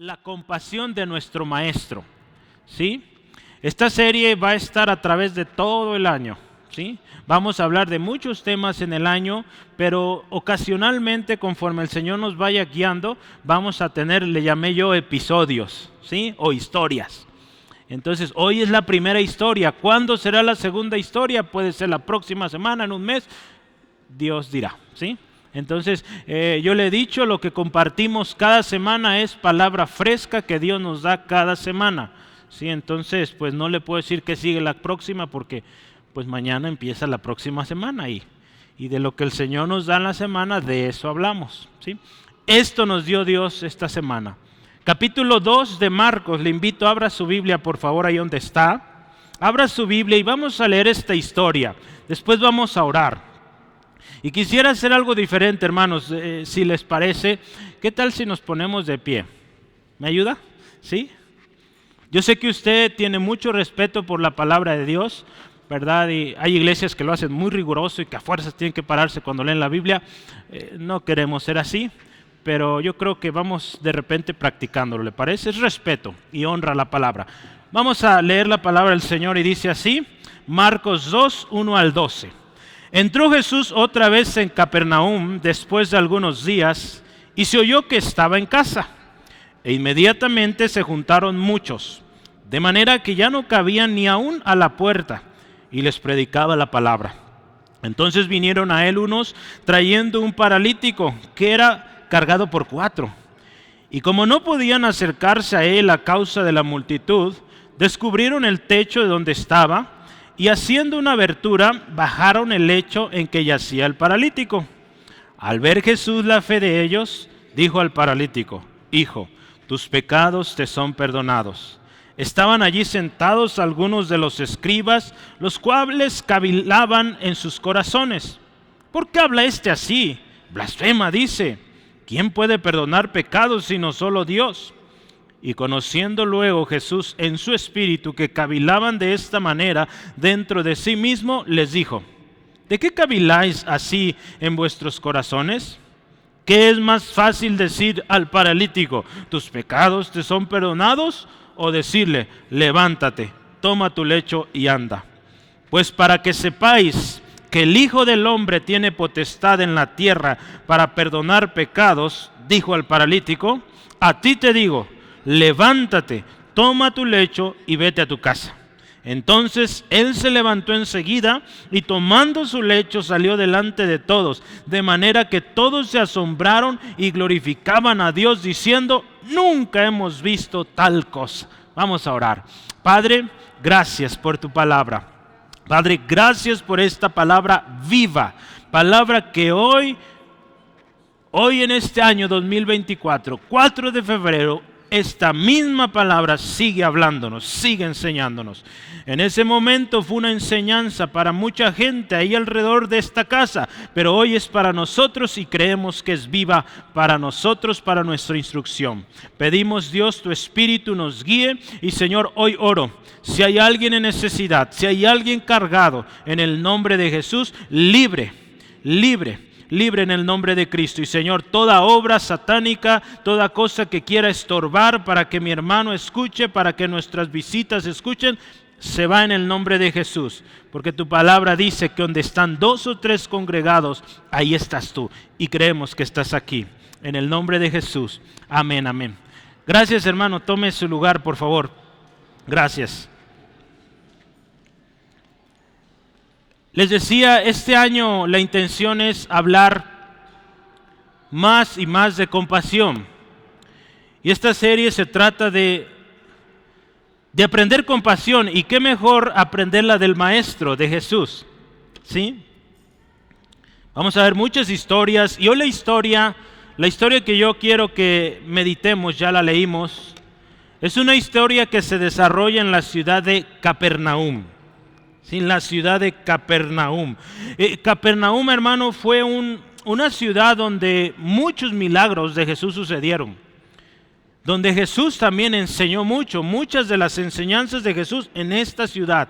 La compasión de nuestro Maestro, ¿sí? Esta serie va a estar a través de todo el año, ¿sí? Vamos a hablar de muchos temas en el año, pero ocasionalmente, conforme el Señor nos vaya guiando, vamos a tener, le llamé yo, episodios, ¿sí? O historias. Entonces, hoy es la primera historia. ¿Cuándo será la segunda historia? Puede ser la próxima semana, en un mes. Dios dirá, ¿sí? Entonces, yo le he dicho, lo que compartimos cada semana es palabra fresca que Dios nos da cada semana, ¿sí? Entonces, pues no le puedo decir que sigue la próxima porque pues mañana empieza la próxima semana y de lo que el Señor nos da en la semana, de eso hablamos, ¿sí? Esto nos dio Dios esta semana. Capítulo 2 de Marcos, le invito, abra su Biblia por favor ahí donde está. Abra su Biblia y vamos a leer esta historia. Después vamos a orar. Y quisiera hacer algo diferente, hermanos, si les parece. ¿Qué tal si nos ponemos de pie? ¿Me ayuda? ¿Sí? Yo sé que usted tiene mucho respeto por la palabra de Dios, ¿verdad? Y hay iglesias que lo hacen muy riguroso y que a fuerzas tienen que pararse cuando leen la Biblia. No queremos ser así, pero yo creo que vamos de repente practicándolo, ¿le parece? Es respeto y honra a la palabra. Vamos a leer la palabra del Señor y dice así, Marcos 2, 1 al 12. Entró Jesús otra vez en Capernaum después de algunos días y se oyó que estaba en casa. E inmediatamente se juntaron muchos, de manera que ya no cabían ni aún a la puerta, y les predicaba la palabra. Entonces vinieron a él unos trayendo un paralítico que era cargado por 4. Y como no podían acercarse a él a causa de la multitud, descubrieron el techo de donde estaba, y haciendo una abertura, bajaron el lecho en que yacía el paralítico. Al ver Jesús la fe de ellos, dijo al paralítico, Hijo, tus pecados te son perdonados. Estaban allí sentados algunos de los escribas, los cuales cavilaban en sus corazones. ¿Por qué habla este así? Blasfema, dice. ¿Quién puede perdonar pecados sino solo Dios? Y conociendo luego Jesús en su espíritu que cavilaban de esta manera dentro de sí mismo, les dijo, ¿de qué caviláis así en vuestros corazones? ¿Qué es más fácil decir al paralítico, tus pecados te son perdonados? O decirle, levántate, toma tu lecho y anda. Pues para que sepáis que el Hijo del Hombre tiene potestad en la tierra para perdonar pecados, dijo al paralítico, a ti te digo, levántate, toma tu lecho y vete a tu casa. Entonces él se levantó enseguida y tomando su lecho salió delante de todos, de manera que todos se asombraron y glorificaban a Dios diciendo, nunca hemos visto tal cosa. Vamos a orar. Padre, gracias por tu palabra. Padre, gracias por esta palabra viva, palabra que hoy en este año 2024, 4 de febrero, esta misma palabra sigue hablándonos, sigue enseñándonos. En ese momento fue una enseñanza para mucha gente ahí alrededor de esta casa, pero hoy es para nosotros y creemos que es viva para nosotros, para nuestra instrucción. Pedimos, Dios, tu Espíritu nos guíe y, Señor, hoy oro. Si hay alguien en necesidad, si hay alguien cargado, en el nombre de Jesús, libre en el nombre de Cristo. Y Señor, toda obra satánica, toda cosa que quiera estorbar para que mi hermano escuche, para que nuestras visitas escuchen, se va en el nombre de Jesús. Porque tu palabra dice que donde están 2 o 3 congregados, ahí estás tú. Y creemos que estás aquí. En el nombre de Jesús. Amén, amén. Gracias, hermano. Tome su lugar, por favor. Gracias. Les decía, este año la intención es hablar más y más de compasión. Y esta serie se trata de aprender compasión. Y qué mejor aprenderla del Maestro, de Jesús. ¿Sí? Vamos a ver muchas historias. Y hoy la historia que yo quiero que meditemos, ya la leímos, es una historia que se desarrolla en la ciudad de Capernaum. En la ciudad de Capernaum. Capernaum, hermano, fue una ciudad donde muchos milagros de Jesús sucedieron. Donde Jesús también enseñó muchas de las enseñanzas de Jesús en esta ciudad.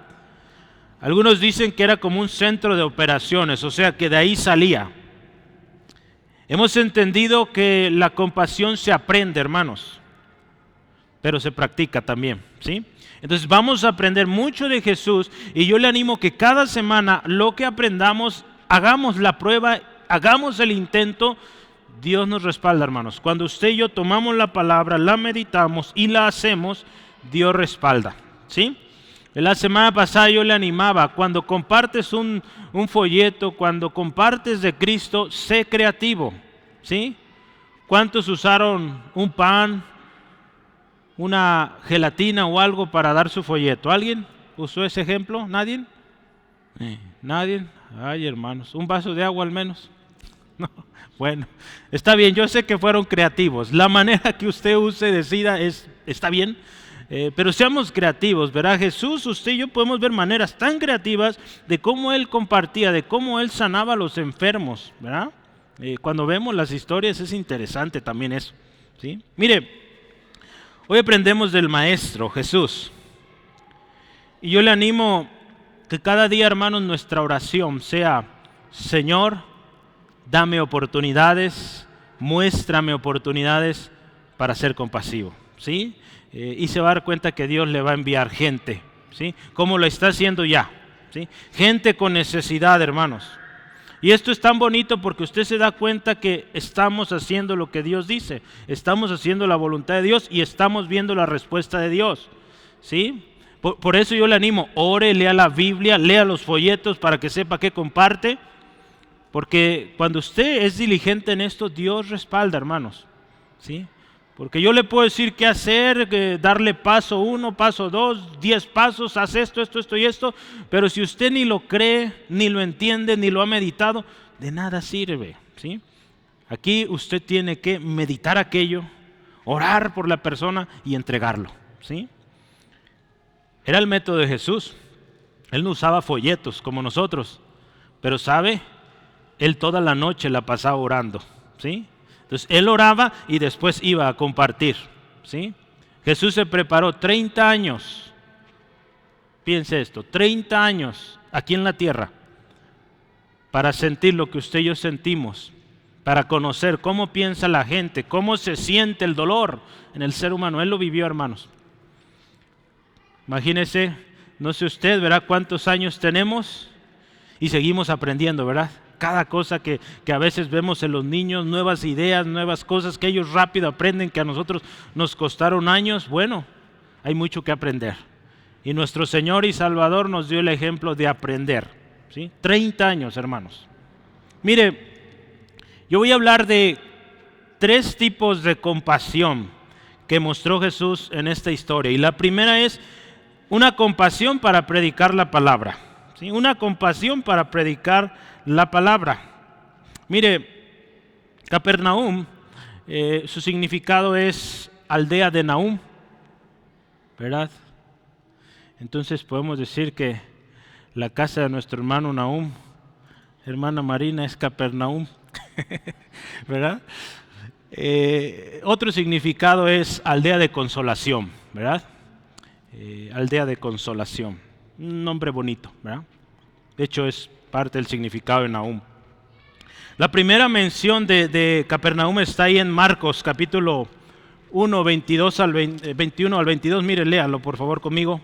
Algunos dicen que era como un centro de operaciones, o sea que de ahí salía. Hemos entendido que la compasión se aprende, hermanos. pero se practica también, ¿sí? Entonces vamos a aprender mucho de Jesús y yo le animo que cada semana lo que aprendamos, hagamos la prueba, hagamos el intento. Dios nos respalda, hermanos. Cuando usted y yo tomamos la palabra, la meditamos y la hacemos, Dios respalda, ¿sí? La semana pasada yo le animaba, cuando compartes un folleto, cuando compartes de Cristo, sé creativo, ¿sí? ¿Cuántos usaron un pan, una gelatina o algo para dar su folleto? ¿Alguien usó ese ejemplo? ¿Nadie? ¿Nadie? Ay, hermanos, un vaso de agua al menos. No. Bueno, está bien, yo sé que fueron creativos. La manera que usted use, decida, está bien, pero seamos creativos, ¿verdad? Jesús, usted y yo podemos ver maneras tan creativas de cómo Él compartía, de cómo Él sanaba a los enfermos, ¿verdad? Cuando vemos las historias es interesante también eso, ¿sí? Mire, hoy aprendemos del Maestro, Jesús. Y yo le animo que cada día, hermanos, nuestra oración sea: Señor, dame oportunidades, muéstrame oportunidades para ser compasivo, ¿sí? Y se va a dar cuenta que Dios le va a enviar gente, ¿sí? Como lo está haciendo ya, ¿sí? Gente con necesidad, hermanos. Y esto es tan bonito porque usted se da cuenta que estamos haciendo lo que Dios dice, estamos haciendo la voluntad de Dios y estamos viendo la respuesta de Dios, ¿sí? Por eso yo le animo, ore, lea la Biblia, lea los folletos para que sepa qué comparte. Porque cuando usted es diligente en esto, Dios respalda, hermanos, ¿sí? Porque yo le puedo decir qué hacer, darle paso 1, paso 2, 10 pasos, haz esto, esto y esto, pero si usted ni lo cree, ni lo entiende, ni lo ha meditado, de nada sirve, ¿sí? Aquí usted tiene que meditar aquello, orar por la persona y entregarlo, ¿sí? Era el método de Jesús. Él no usaba folletos como nosotros, pero ¿sabe? Él toda la noche la pasaba orando, ¿sí? Entonces él oraba y después iba a compartir, ¿sí? Jesús se preparó 30 años, piense esto, 30 años aquí en la tierra para sentir lo que usted y yo sentimos, para conocer cómo piensa la gente, cómo se siente el dolor en el ser humano. Él lo vivió, hermanos. Imagínese, no sé usted, ¿verdad? ¿Cuántos años tenemos? Y seguimos aprendiendo, ¿verdad? Cada cosa que a veces vemos en los niños, nuevas ideas, nuevas cosas que ellos rápido aprenden, que a nosotros nos costaron años. Bueno, hay mucho que aprender. Y nuestro Señor y Salvador nos dio el ejemplo de aprender, ¿sí? 30 años, hermanos. Mire, yo voy a hablar de 3 tipos de compasión que mostró Jesús en esta historia. Y la primera es una compasión para predicar la palabra, ¿sí? Una compasión para predicar la palabra. Mire, Capernaum, su significado es aldea de Nahum, ¿verdad? Entonces podemos decir que la casa de nuestro hermano Nahum, hermana Marina, es Capernaum, ¿verdad? Otro significado es aldea de consolación, ¿verdad? Aldea de consolación, un nombre bonito, ¿verdad? De hecho es parte del significado de Nahum. La primera mención de Capernaum está ahí en Marcos capítulo 1, 21 al 22. Mire, léalo por favor conmigo.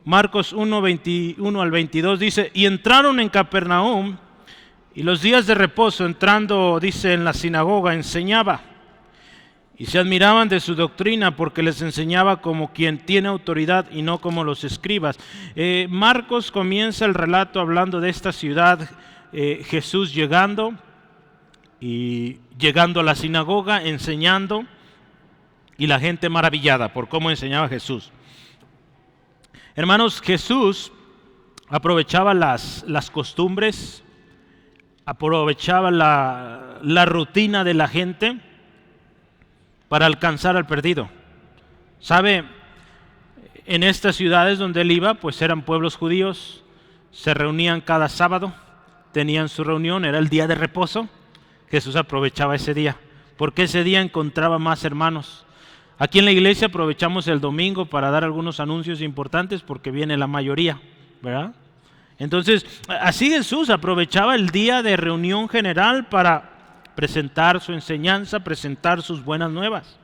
Marcos 1, 21 al 22 dice: y entraron en Capernaum, y los días de reposo, entrando, dice, en la sinagoga, enseñaba. Y se admiraban de su doctrina, porque les enseñaba como quien tiene autoridad y no como los escribas. Marcos comienza el relato hablando de esta ciudad, Jesús llegando a la sinagoga, enseñando, y la gente maravillada por cómo enseñaba Jesús. Hermanos, Jesús aprovechaba las costumbres, aprovechaba la rutina de la gente para alcanzar al perdido. ¿Sabe? En estas ciudades donde él iba, pues eran pueblos judíos, se reunían cada sábado, tenían su reunión, era el día de reposo. Jesús aprovechaba ese día, porque ese día encontraba más hermanos. Aquí en la iglesia aprovechamos el domingo para dar algunos anuncios importantes, porque viene la mayoría, ¿verdad? Entonces, así Jesús aprovechaba el día de reunión general para presentar su enseñanza, presentar sus buenas nuevas.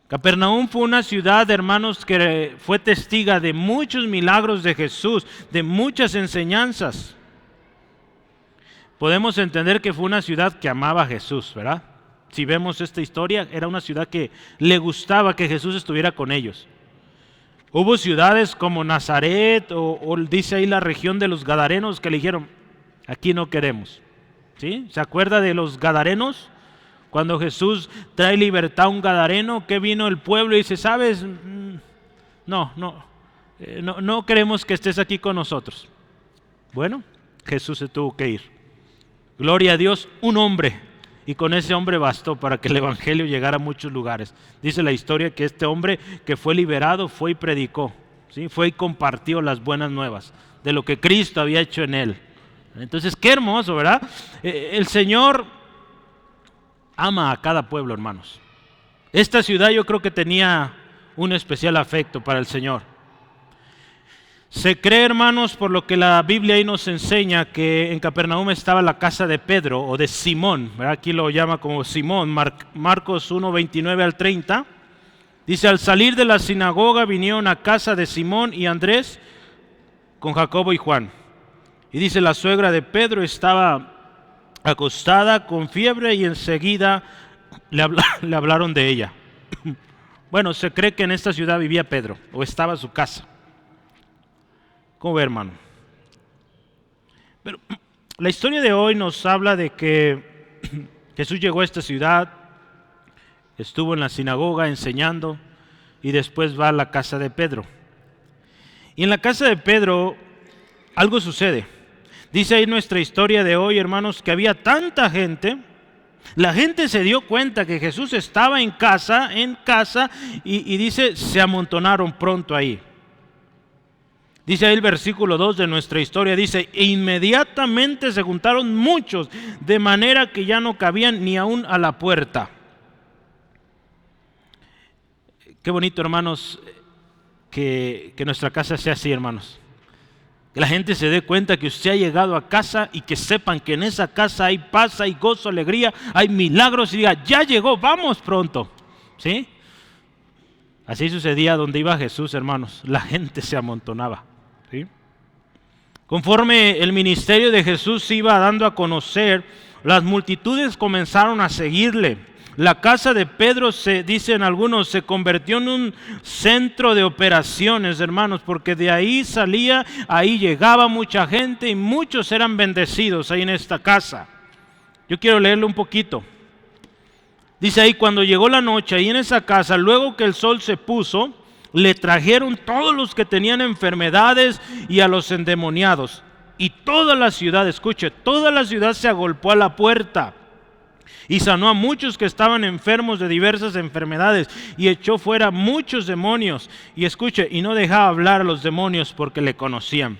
Capernaum fue una ciudad, hermanos, que fue testiga de muchos milagros de Jesús, de muchas enseñanzas. Podemos entender que fue una ciudad que amaba a Jesús, ¿verdad? Si vemos esta historia, era una ciudad que le gustaba que Jesús estuviera con ellos. Hubo ciudades como Nazaret o dice ahí la región de los Gadarenos que le dijeron, aquí no queremos. ¿Sí? ¿Se acuerda de los Gadarenos? Cuando Jesús trae libertad a un gadareno, que vino el pueblo y dice, ¿sabes? No queremos que estés aquí con nosotros. Bueno, Jesús se tuvo que ir. Gloria a Dios, un hombre. Y con ese hombre bastó para que el evangelio llegara a muchos lugares. Dice la historia que este hombre que fue liberado fue y predicó. ¿Sí? Fue y compartió las buenas nuevas de lo que Cristo había hecho en él. Entonces, qué hermoso, ¿verdad? El Señor ama a cada pueblo, hermanos. Esta ciudad yo creo que tenía un especial afecto para el Señor. Se cree, hermanos, por lo que la Biblia ahí nos enseña, que en Capernaum estaba la casa de Pedro o de Simón, ¿verdad? Aquí lo llama como Simón, Marcos 1, 29 al 30. Dice, al salir de la sinagoga vinieron a casa de Simón y Andrés con Jacobo y Juan. Y dice, la suegra de Pedro estaba acostada con fiebre y enseguida le hablaron de ella. Bueno, se cree que en esta ciudad vivía Pedro o estaba su casa. ¿Cómo ve, hermano? Pero la historia de hoy nos habla de que Jesús llegó a esta ciudad, estuvo en la sinagoga enseñando y después va a la casa de Pedro. Y en la casa de Pedro algo sucede. Dice ahí nuestra historia de hoy, hermanos, que había tanta gente, la gente se dio cuenta que Jesús estaba en casa, y dice, se amontonaron pronto ahí. Dice ahí el versículo 2 de nuestra historia, dice, e inmediatamente se juntaron muchos, de manera que ya no cabían ni aún a la puerta. Qué bonito, hermanos, que nuestra casa sea así, hermanos. Que la gente se dé cuenta que usted ha llegado a casa y que sepan que en esa casa hay paz, hay gozo, alegría, hay milagros y diga, ya llegó, vamos pronto. ¿Sí? Así sucedía donde iba Jesús, hermanos. La gente se amontonaba. ¿Sí? Conforme el ministerio de Jesús se iba dando a conocer, las multitudes comenzaron a seguirle. La casa de Pedro, dicen algunos, se convirtió en un centro de operaciones, hermanos, porque de ahí salía, ahí llegaba mucha gente y muchos eran bendecidos ahí en esta casa. Yo quiero leerle un poquito. Dice ahí, cuando llegó la noche ahí en esa casa, luego que el sol se puso, le trajeron todos los que tenían enfermedades y a los endemoniados. Y toda la ciudad, escuche, toda la ciudad se agolpó a la puerta. Y sanó a muchos que estaban enfermos de diversas enfermedades y echó fuera muchos demonios. Y escuche, y no dejaba hablar a los demonios porque le conocían.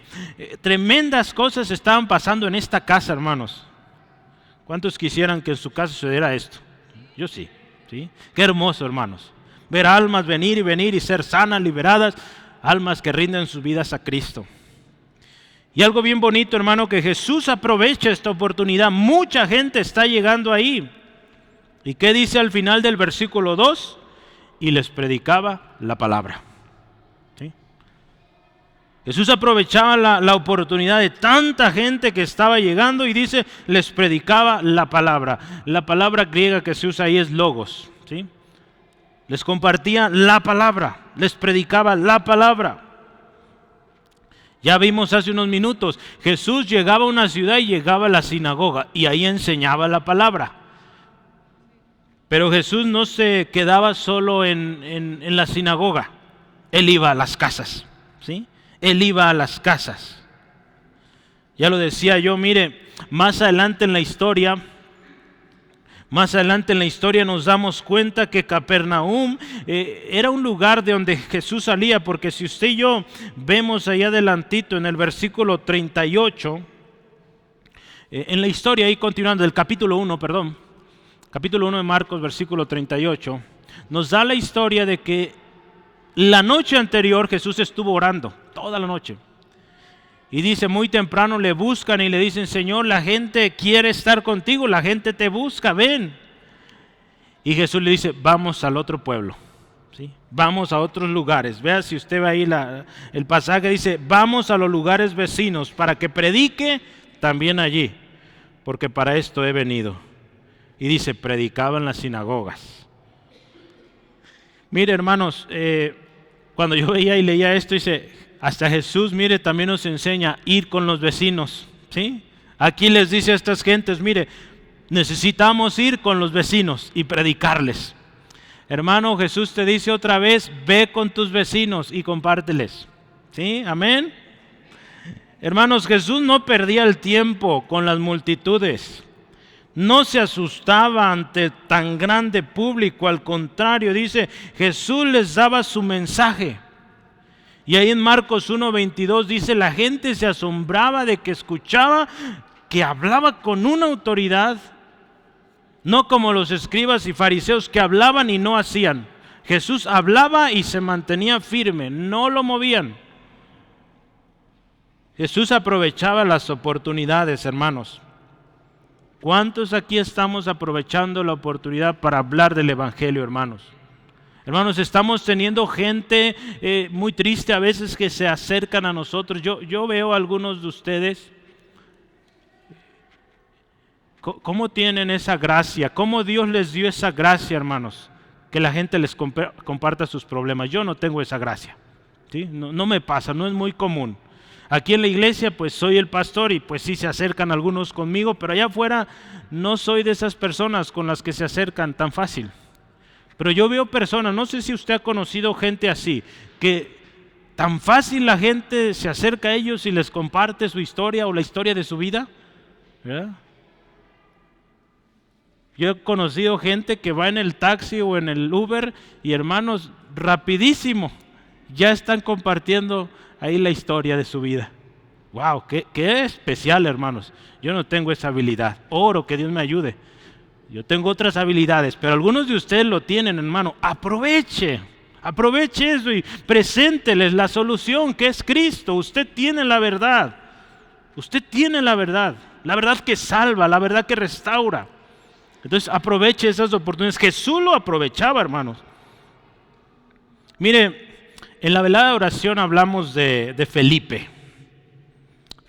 Tremendas cosas estaban pasando en esta casa, hermanos. ¿Cuántos quisieran que en su casa sucediera esto? Yo sí, ¿sí? Qué hermoso, hermanos. Ver almas venir y ser sanas, liberadas, almas que rinden sus vidas a Cristo. Y algo bien bonito, hermano, que Jesús aprovecha esta oportunidad. Mucha gente está llegando ahí. ¿Y qué dice al final del versículo 2? Y les predicaba la palabra. ¿Sí? Jesús aprovechaba la oportunidad de tanta gente que estaba llegando y dice, les predicaba la palabra. La palabra griega que se usa ahí es logos. ¿Sí? Les compartía la palabra, les predicaba la palabra. Ya vimos hace unos minutos, Jesús llegaba a una ciudad y llegaba a la sinagoga y ahí enseñaba la palabra. Pero Jesús no se quedaba solo en la sinagoga, Él iba a las casas, ¿sí? Él iba a las casas. Ya lo decía yo, mire, más adelante en la historia nos damos cuenta que Capernaum era un lugar de donde Jesús salía, porque si usted y yo vemos allá adelantito en el versículo 38, en la historia ahí continuando, del capítulo 1 de Marcos, versículo 38, nos da la historia de que la noche anterior Jesús estuvo orando, toda la noche. Y dice, muy temprano le buscan y le dicen, Señor, la gente quiere estar contigo, la gente te busca, ven. Y Jesús le dice, vamos al otro pueblo. ¿sí? Vamos a otros lugares. Vea, si usted ve ahí el pasaje, dice, vamos a los lugares vecinos para que predique también allí, porque para esto he venido. Y dice, predicaba en las sinagogas. Mire, hermanos, cuando yo veía y leía esto, dice, hasta Jesús, mire, también nos enseña a ir con los vecinos, ¿sí? Aquí les dice a estas gentes, mire, necesitamos ir con los vecinos y predicarles. Hermano, Jesús te dice otra vez, ve con tus vecinos y compárteles, ¿sí? Amén. Hermanos, Jesús no perdía el tiempo con las multitudes. No se asustaba ante tan grande público, al contrario, dice, Jesús les daba su mensaje. Y ahí en Marcos 1:22 dice, la gente se asombraba de que escuchaba que hablaba con una autoridad, no como los escribas y fariseos que hablaban y no hacían. Jesús hablaba y se mantenía firme, no lo movían. Jesús aprovechaba las oportunidades, hermanos. ¿Cuántos aquí estamos aprovechando la oportunidad para hablar del Evangelio, hermanos? Hermanos, estamos teniendo gente muy triste a veces que se acercan a nosotros. Yo veo a algunos de ustedes, ¿cómo tienen esa gracia? ¿Cómo Dios les dio esa gracia, hermanos? Que la gente les comparta sus problemas. Yo no tengo esa gracia, ¿sí? No me pasa, no es muy común. Aquí en la iglesia pues soy el pastor y pues sí se acercan algunos conmigo, pero allá afuera no soy de esas personas con las que se acercan tan fácil. Pero yo veo personas, no sé si usted ha conocido gente así, que tan fácil la gente se acerca a ellos y les comparte su historia o la historia de su vida, ¿verdad? Yo he conocido gente que va en el taxi o en el Uber y, hermanos, rapidísimo ya están compartiendo ahí la historia de su vida. ¡Wow! ¡Qué especial, hermanos! Yo no tengo esa habilidad. Oro, que Dios me ayude. Yo tengo otras habilidades, pero algunos de ustedes lo tienen, hermano. Aproveche eso y presénteles la solución, que es Cristo. Usted tiene la verdad. Usted tiene la verdad que salva, la verdad que restaura. Entonces aproveche esas oportunidades. Jesús lo aprovechaba, hermanos. Mire, en la velada de oración hablamos de Felipe.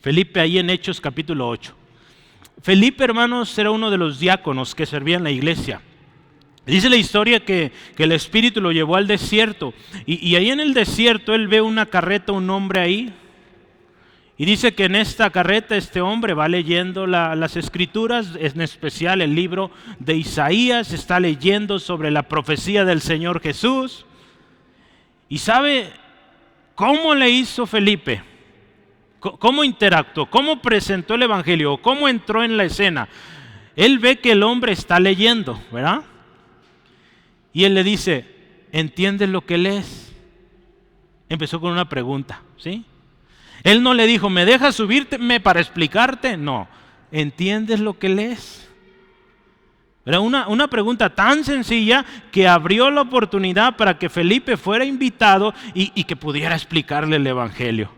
Felipe ahí en Hechos capítulo 8. Felipe, hermanos, era uno de los diáconos que servían en la iglesia. Dice la historia que el Espíritu lo llevó al desierto. Y ahí en el desierto él ve una carreta, un hombre ahí. Y dice que en esta carreta este hombre va leyendo las escrituras, en especial el libro de Isaías, está leyendo sobre la profecía del Señor Jesús. ¿Y sabe cómo le hizo Felipe? ¿Cómo interactuó? ¿Cómo presentó el Evangelio? ¿Cómo entró en la escena? Él ve que el hombre está leyendo, ¿verdad? Y él le dice, ¿entiendes lo que lees? Empezó con una pregunta, ¿sí? Él no le dijo, ¿me dejas subirme para explicarte? No, ¿entiendes lo que lees? Era una pregunta tan sencilla que abrió la oportunidad para que Felipe fuera invitado y que pudiera explicarle el Evangelio.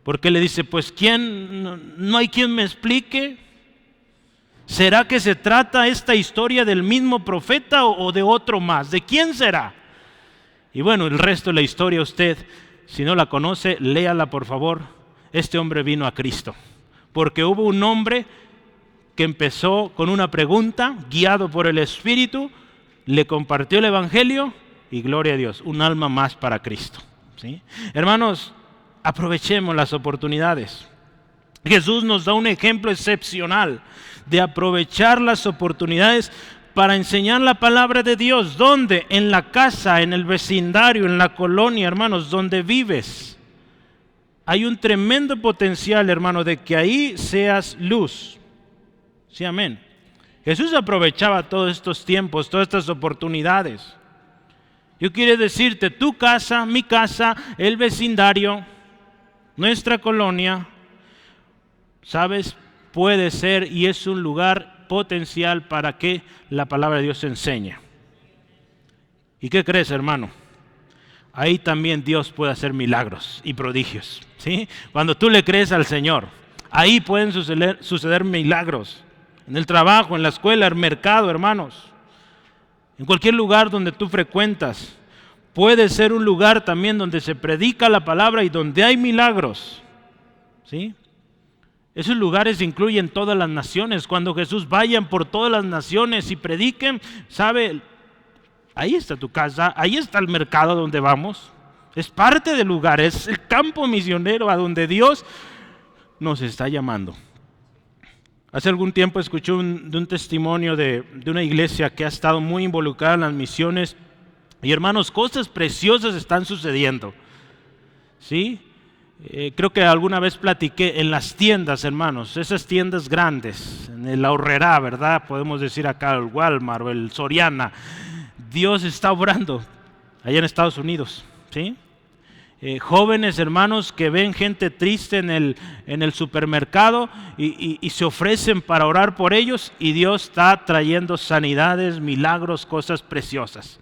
Porque le dice, pues no hay quien me explique. ¿Será que se trata esta historia del mismo profeta o de otro más? ¿De quién será? Y bueno, el resto de la historia usted, si no la conoce, léala por favor. Este hombre vino a Cristo, porque hubo un hombre que empezó con una pregunta, guiado por el Espíritu, le compartió el Evangelio y gloria a Dios, un alma más para Cristo, ¿sí? Hermanos, aprovechemos las oportunidades. Jesús nos da un ejemplo excepcional de aprovechar las oportunidades para enseñar la palabra de Dios. ¿Dónde? En la casa, en el vecindario, en la colonia, hermanos, donde vives. Hay un tremendo potencial, hermano, de que ahí seas luz. Sí, amén. Jesús aprovechaba todos estos tiempos, todas estas oportunidades. Yo quiero decirte, tu casa, mi casa, el vecindario, nuestra colonia, ¿sabes? Puede ser y es un lugar potencial para que la palabra de Dios se enseñe. ¿Y qué crees, hermano? Ahí también Dios puede hacer milagros y prodigios, ¿sí? Cuando tú le crees al Señor, ahí pueden suceder milagros. En el trabajo, en la escuela, en el mercado, hermanos. En cualquier lugar donde tú frecuentas. puede ser un lugar también donde se predica la palabra y donde hay milagros, ¿sí? Esos lugares incluyen todas las naciones. Cuando Jesús vayan por todas las naciones y prediquen, ¿sabe? Ahí está tu casa, ahí está el mercado donde vamos. Es parte del lugar, es el campo misionero a donde Dios nos está llamando. Hace algún tiempo escuché un testimonio de una iglesia que ha estado muy involucrada en las misiones. Y hermanos, cosas preciosas están sucediendo, ¿sí? Creo que alguna vez platiqué en las tiendas, hermanos, esas tiendas grandes, en el Aurrerá, ¿verdad? Podemos decir acá el Walmart o el Soriana. Dios está obrando allá en Estados Unidos, ¿sí? Jóvenes hermanos que ven gente triste en el supermercado y se ofrecen para orar por ellos, y Dios está trayendo sanidades, milagros, cosas preciosas.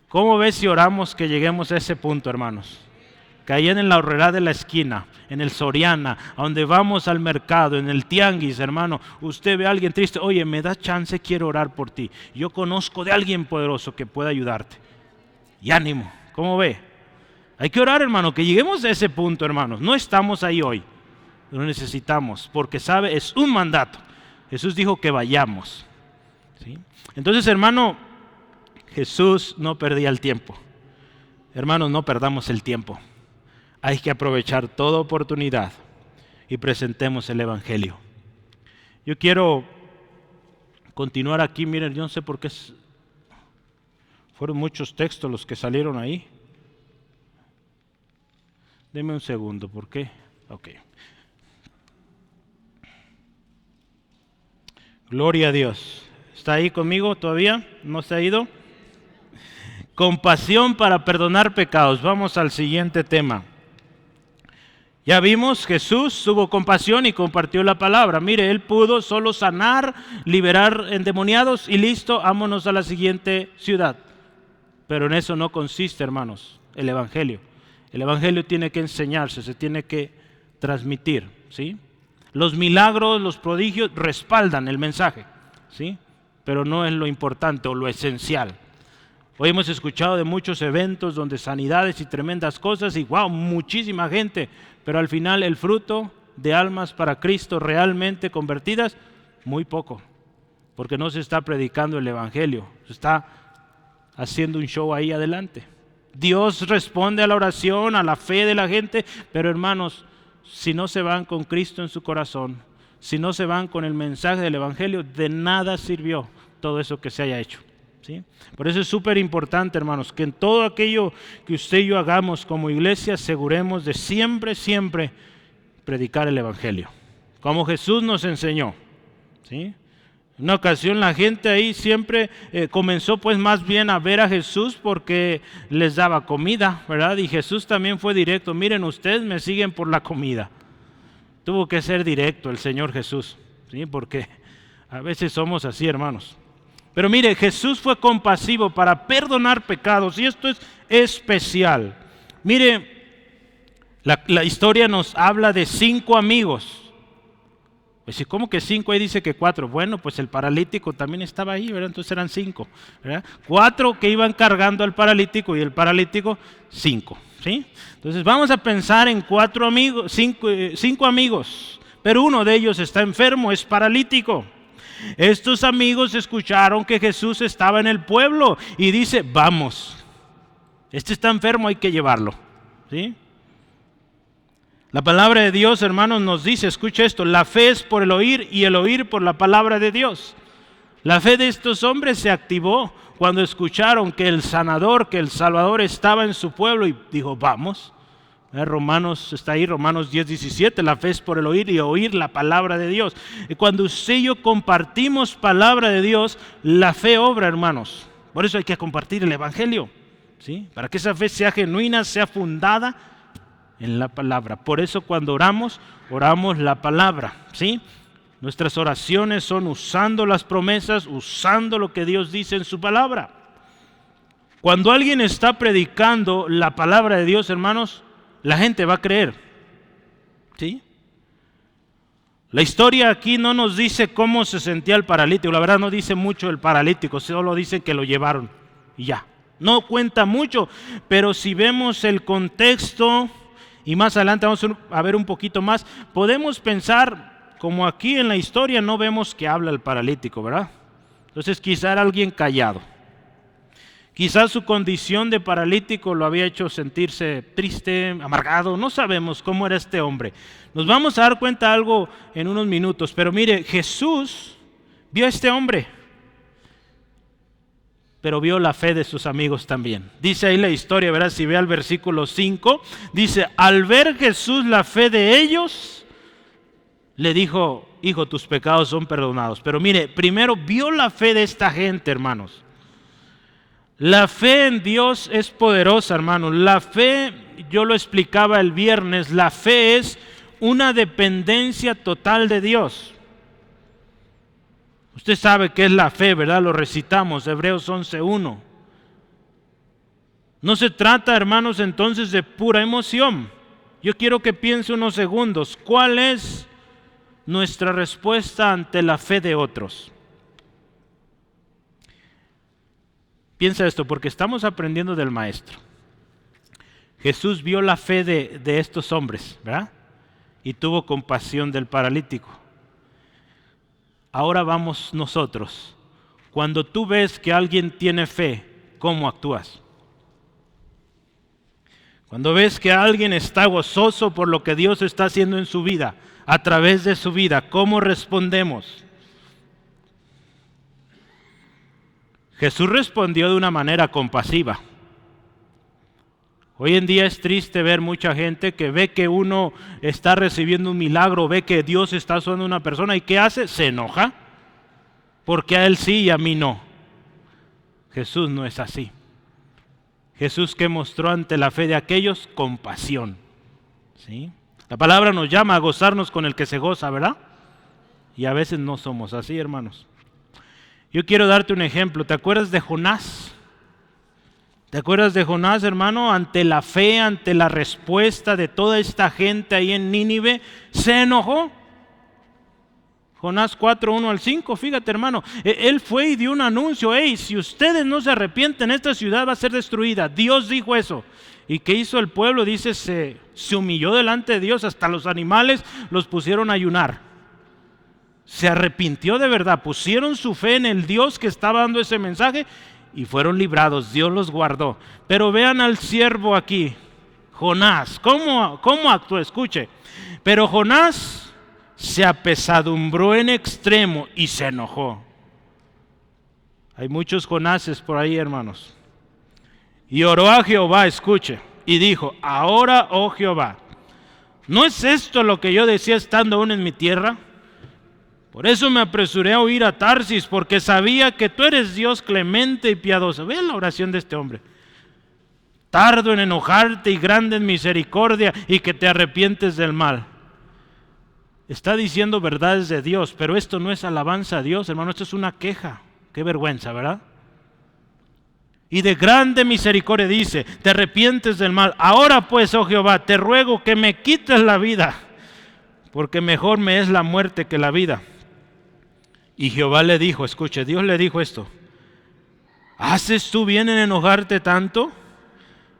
¿Cómo ves si oramos que lleguemos a ese punto, hermanos? Que allá en la Aurrerá de la esquina, en el Soriana, a donde vamos al mercado, en el tianguis, hermano, usted ve a alguien triste, oye, me da chance, quiero orar por ti. Yo conozco de alguien poderoso que pueda ayudarte. Y ánimo, ¿cómo ve? Hay que orar, hermano, que lleguemos a ese punto, hermanos. No estamos ahí hoy, lo necesitamos, porque sabe, es un mandato. Jesús dijo que vayamos, ¿sí? Entonces, hermano, Jesús no perdía el tiempo. Hermanos, no perdamos el tiempo. Hay que aprovechar toda oportunidad y presentemos el Evangelio. Yo quiero continuar aquí. Miren, yo no sé por qué fueron muchos textos los que salieron ahí. Deme un segundo, ¿por qué? Ok. Gloria a Dios. ¿Está ahí conmigo todavía? ¿No se ha ido? Compasión para perdonar pecados. Vamos al siguiente tema. Ya vimos, Jesús tuvo compasión y compartió la palabra. Mire, Él pudo solo sanar, liberar endemoniados y listo, vámonos a la siguiente ciudad. Pero en eso no consiste, hermanos, el Evangelio. El Evangelio tiene que enseñarse, se tiene que transmitir, ¿sí? Los milagros, los prodigios respaldan el mensaje, ¿sí? Pero no es lo importante o lo esencial. Hoy hemos escuchado de muchos eventos donde sanidades y tremendas cosas y wow, muchísima gente, pero al final el fruto de almas para Cristo realmente convertidas, muy poco, porque no se está predicando el Evangelio, se está haciendo un show ahí adelante. Dios responde a la oración, a la fe de la gente, pero hermanos, si no se van con Cristo en su corazón, si no se van con el mensaje del Evangelio, de nada sirvió todo eso que se haya hecho, ¿sí? Por eso es súper importante, hermanos, que en todo aquello que usted y yo hagamos como iglesia, aseguremos de siempre, siempre predicar el Evangelio, como Jesús nos enseñó, ¿sí? En una ocasión la gente ahí siempre comenzó pues más bien a ver a Jesús porque les daba comida, ¿verdad? Y Jesús también fue directo, miren, ustedes me siguen por la comida. Tuvo que ser directo el Señor Jesús, ¿sí? Porque a veces somos así, hermanos. Pero mire, Jesús fue compasivo para perdonar pecados y esto es especial. Mire, la historia nos habla de 5 amigos. Pues, ¿cómo que 5? Ahí dice que 4. Bueno, pues el paralítico también estaba ahí, ¿verdad? Entonces eran 5, ¿verdad? 4 que iban cargando al paralítico y el paralítico 5, ¿sí? Entonces vamos a pensar en 4 amigos, 5 amigos, pero uno de ellos está enfermo, es paralítico. Estos amigos escucharon que Jesús estaba en el pueblo y dice, vamos, este está enfermo, hay que llevarlo, ¿sí? La palabra de Dios, hermanos, nos dice, escucha esto, la fe es por el oír y el oír por la palabra de Dios. La fe de estos hombres se activó cuando escucharon que el sanador, que el Salvador estaba en su pueblo y dijo, vamos. Romanos, está ahí, Romanos 10:17, la fe es por el oír y oír la palabra de Dios. Y cuando usted y yo compartimos palabra de Dios, la fe obra, hermanos. Por eso hay que compartir el Evangelio, ¿sí? Para que esa fe sea genuina, sea fundada en la palabra. Por eso cuando oramos, oramos la palabra, ¿sí? Nuestras oraciones son usando las promesas, usando lo que Dios dice en su palabra. Cuando alguien está predicando la palabra de Dios, hermanos, la gente va a creer, ¿sí? La historia aquí no nos dice cómo se sentía el paralítico, la verdad no dice mucho el paralítico, solo dice que lo llevaron y ya, No cuenta mucho, pero si vemos el contexto, y más adelante vamos a ver un poquito más, podemos pensar, como aquí en la historia no vemos que habla el paralítico, ¿verdad? Entonces quizá era alguien callado. Quizás su condición de paralítico lo había hecho sentirse triste, amargado, no sabemos cómo era este hombre. Nos vamos a dar cuenta de algo en unos minutos, pero mire, Jesús vio a este hombre, pero vio la fe de sus amigos también. Dice ahí la historia, ¿verdad? Si ve al versículo 5, dice, al ver Jesús la fe de ellos, le dijo, hijo, tus pecados son perdonados. Pero mire, primero vio la fe de esta gente, hermanos. La fe en Dios es poderosa, hermanos. La fe, yo lo explicaba el viernes, la fe es una dependencia total de Dios. Usted sabe qué es la fe, ¿verdad? Lo recitamos, Hebreos 11:1. No se trata, hermanos, entonces de pura emoción. Yo quiero que piense unos segundos. ¿Cuál es nuestra respuesta ante la fe de otros? Piensa esto, porque estamos aprendiendo del Maestro. Jesús vio la fe de estos hombres, ¿verdad? Y tuvo compasión del paralítico. Ahora vamos nosotros. Cuando tú ves que alguien tiene fe, ¿cómo actúas? Cuando ves que alguien está gozoso por lo que Dios está haciendo en su vida, a través de su vida, ¿cómo respondemos? Jesús respondió de una manera compasiva. Hoy en día es triste ver mucha gente que ve que uno está recibiendo un milagro, ve que Dios está usando a una persona y ¿qué hace? Se enoja, porque a él sí y a mí no. Jesús no es así. Jesús, que mostró ante la fe de aquellos compasión. ¿Sí? La palabra nos llama a gozarnos con el que se goza, ¿verdad? Y a veces no somos así, hermanos. Yo quiero darte un ejemplo. ¿Te acuerdas de Jonás? ¿Te acuerdas de Jonás, hermano? Ante la fe, ante la respuesta de toda esta gente ahí en Nínive, se enojó. Jonás 4:1-5, fíjate, hermano. Él fue y dio un anuncio. Hey, si ustedes no se arrepienten, esta ciudad va a ser destruida. Dios dijo eso. ¿Y qué hizo el pueblo? Dice, se humilló delante de Dios. Hasta los animales los pusieron a ayunar. Se arrepintió de verdad, pusieron su fe en el Dios que estaba dando ese mensaje y fueron librados, Dios los guardó. Pero vean al siervo aquí, Jonás, ¿cómo actuó? Escuche, pero Jonás se apesadumbró en extremo y se enojó. Hay muchos Jonases por ahí, hermanos. Y oró a Jehová, escuche, y dijo, ahora, oh Jehová, ¿no es esto lo que yo decía estando aún en mi tierra? Por eso me apresuré a huir a Tarsis, porque sabía que tú eres Dios clemente y piadoso. Vean la oración de este hombre. Tardo en enojarte y grande en misericordia y que te arrepientes del mal. Está diciendo verdades de Dios, pero esto no es alabanza a Dios, hermano, esto es una queja. Qué vergüenza, ¿verdad? Y de grande misericordia dice, te arrepientes del mal. Ahora pues, oh Jehová, te ruego que me quites la vida, porque mejor me es la muerte que la vida. Y Jehová le dijo, escuche, Dios le dijo esto, ¿haces tú bien en enojarte tanto?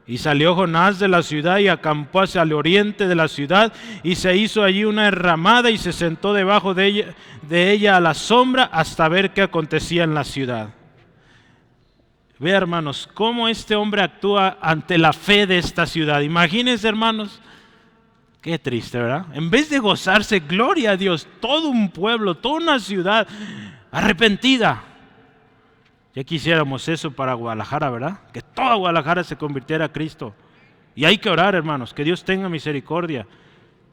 Y salió Jonás de la ciudad y acampó hacia el oriente de la ciudad y se hizo allí una enramada y se sentó debajo de ella a la sombra hasta ver qué acontecía en la ciudad. Vea, hermanos, cómo este hombre actúa ante la fe de esta ciudad. Imagínense, hermanos, qué triste, ¿verdad? En vez de gozarse, gloria a Dios, todo un pueblo, toda una ciudad arrepentida. Ya quisiéramos eso para Guadalajara, ¿verdad? Que toda Guadalajara se convirtiera a Cristo. Y hay que orar, hermanos, que Dios tenga misericordia.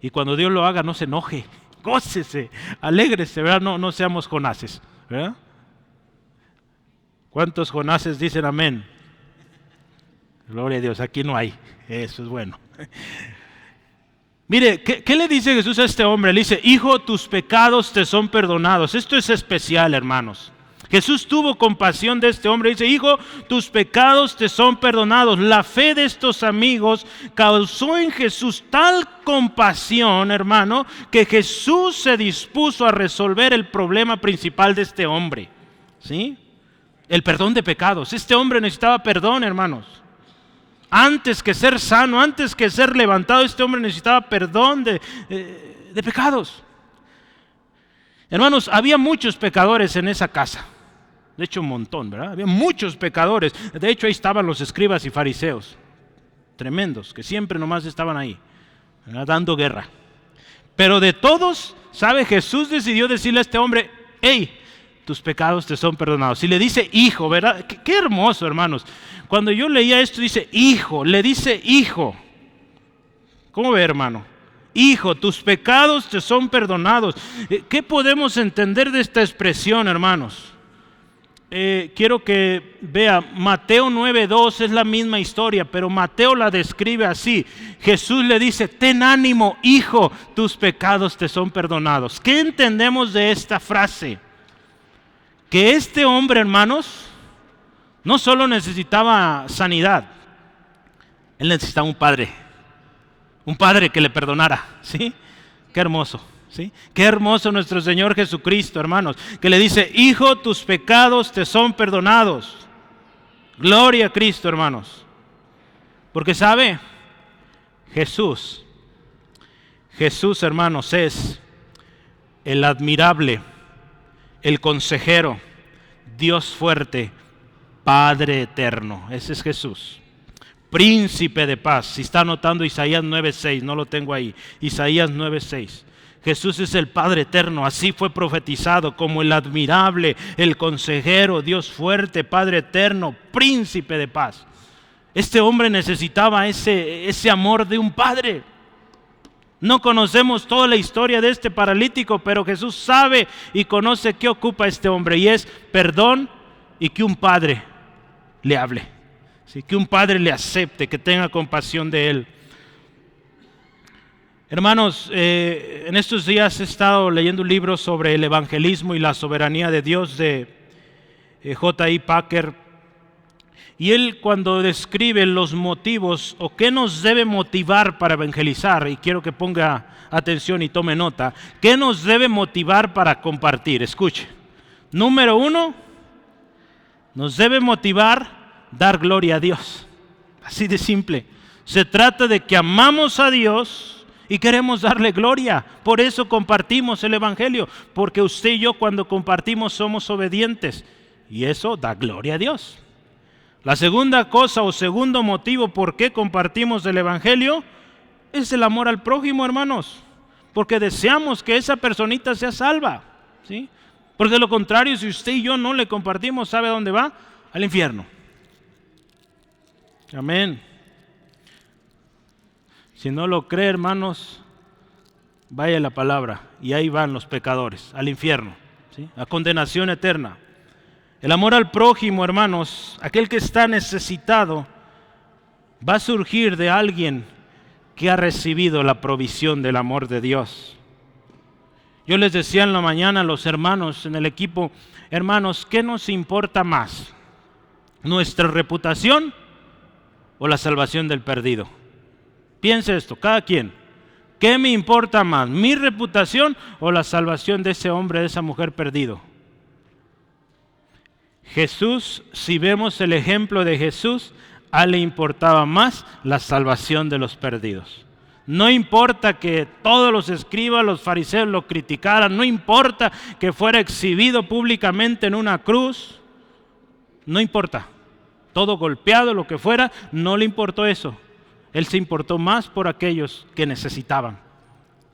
Y cuando Dios lo haga, no se enoje, gócese, alégrese, ¿verdad? No seamos Jonases, ¿verdad? ¿Cuántos Jonases dicen amén? Gloria a Dios, aquí no hay, eso es bueno. Mire, ¿qué le dice Jesús a este hombre? Le dice, hijo, tus pecados te son perdonados. Esto es especial, hermanos. Jesús tuvo compasión de este hombre. Dice, hijo, tus pecados te son perdonados. La fe de estos amigos causó en Jesús tal compasión, hermano, que Jesús se dispuso a resolver el problema principal de este hombre. ¿Sí? el perdón de pecados. Este hombre necesitaba perdón, hermanos. Antes que ser sano, antes que ser levantado, este hombre necesitaba perdón de pecados. Hermanos, había muchos pecadores en esa casa. De hecho, un montón, ¿verdad? Había muchos pecadores. De hecho, ahí estaban los escribas y fariseos. Tremendos, que siempre nomás estaban ahí, ¿verdad? Dando guerra. Pero de todos, ¿sabe? Jesús decidió decirle a este hombre, hey, tus pecados te son perdonados. Y le dice hijo, ¿verdad? Qué hermoso, hermanos. Cuando yo leía esto, dice hijo, le dice hijo. ¿Cómo ve, hermano? Hijo, tus pecados te son perdonados. ¿Qué podemos entender de esta expresión, hermanos? Quiero que vea, Mateo 9:2 es la misma historia, pero Mateo la describe así. Jesús le dice, ten ánimo, hijo, tus pecados te son perdonados. ¿Qué entendemos de esta frase? Que este hombre, hermanos, no solo necesitaba sanidad, él necesitaba un padre que le perdonara, ¿sí? Qué hermoso, ¿sí? Qué hermoso nuestro Señor Jesucristo, hermanos, que le dice, hijo, tus pecados te son perdonados. Gloria a Cristo, hermanos. Porque sabe, Jesús, hermanos, es el admirable, el consejero, Dios fuerte, Padre eterno. Ese es Jesús. Príncipe de paz. Si está anotando Isaías 9:6, no lo tengo ahí. Isaías 9:6. Jesús es el Padre eterno, así fue profetizado como el admirable, el consejero, Dios fuerte, Padre eterno, príncipe de paz. Este hombre necesitaba ese amor de un padre. No conocemos toda la historia de este paralítico, pero Jesús sabe y conoce qué ocupa este hombre, y es perdón y que un padre le hable, ¿sí? Que un padre le acepte, que tenga compasión de él. Hermanos, en estos días he estado leyendo un libro sobre el evangelismo y la soberanía de Dios de J.I. Packer. Y él, cuando describe los motivos o qué nos debe motivar para evangelizar, y quiero que ponga atención y tome nota, ¿qué nos debe motivar para compartir? Escuche. Número 1, nos debe motivar dar gloria a Dios. Así de simple. Se trata de que amamos a Dios y queremos darle gloria. Por eso compartimos el evangelio, porque usted y yo cuando compartimos somos obedientes y eso da gloria a Dios. La segunda cosa o segundo motivo por qué compartimos el evangelio es el amor al prójimo, hermanos, porque deseamos que esa personita sea salva, ¿sí? Porque de lo contrario, si usted y yo no le compartimos, ¿sabe a dónde va? Al infierno. Amén. Si no lo cree, hermanos, vaya la palabra y ahí van los pecadores, al infierno, ¿sí? A condenación eterna. El amor al prójimo, hermanos, aquel que está necesitado, va a surgir de alguien que ha recibido la provisión del amor de Dios. Yo les decía en la mañana a los hermanos en el equipo, hermanos, ¿qué nos importa más? ¿Nuestra reputación o la salvación del perdido? Piense esto, cada quien. ¿Qué me importa más? ¿Mi reputación o la salvación de ese hombre, de esa mujer perdido? Jesús, si vemos el ejemplo de Jesús, a él le importaba más la salvación de los perdidos. No importa que todos los escribas, los fariseos lo criticaran, no importa que fuera exhibido públicamente en una cruz, no importa. Todo golpeado, lo que fuera, no le importó eso. Él se importó más por aquellos que necesitaban.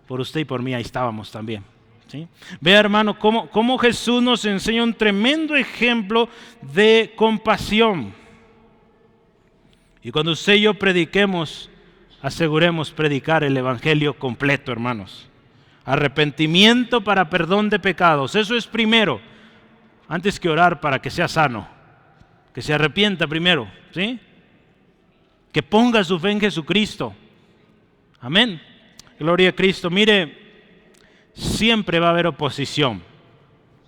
Por usted y por mí, ahí estábamos también, ¿sí? Vea, hermano, cómo Jesús nos enseña un tremendo ejemplo de compasión. Y cuando usted y yo prediquemos, aseguremos predicar el evangelio completo, hermanos. Arrepentimiento para perdón de pecados, eso es primero, antes que orar para que sea sano. Que se arrepienta primero, ¿sí? Que ponga su fe en Jesucristo. Amén. Gloria a Cristo. Mire, siempre va a haber oposición.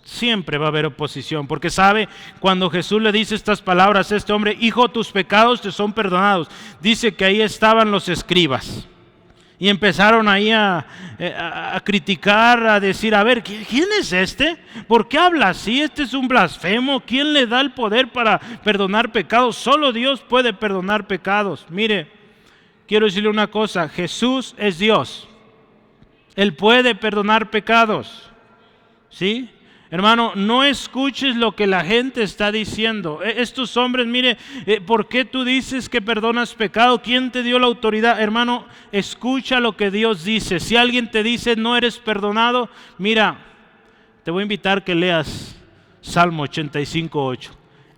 Siempre va a haber oposición. Porque sabe, cuando Jesús le dice estas palabras a este hombre, hijo, tus pecados te son perdonados. Dice que ahí estaban los escribas. Y empezaron ahí a criticar, a decir, a ver, ¿quién es este? ¿Por qué habla así? Este es un blasfemo. ¿Quién le da el poder para perdonar pecados? Solo Dios puede perdonar pecados. Mire, quiero decirle una cosa, Jesús es Dios. Él puede perdonar pecados. ¿Sí? Hermano, no escuches lo que la gente está diciendo. Estos hombres, mire, ¿por qué tú dices que perdonas pecado? ¿Quién te dio la autoridad? Hermano, escucha lo que Dios dice. Si alguien te dice no eres perdonado, mira, te voy a invitar que leas Salmo 85:8.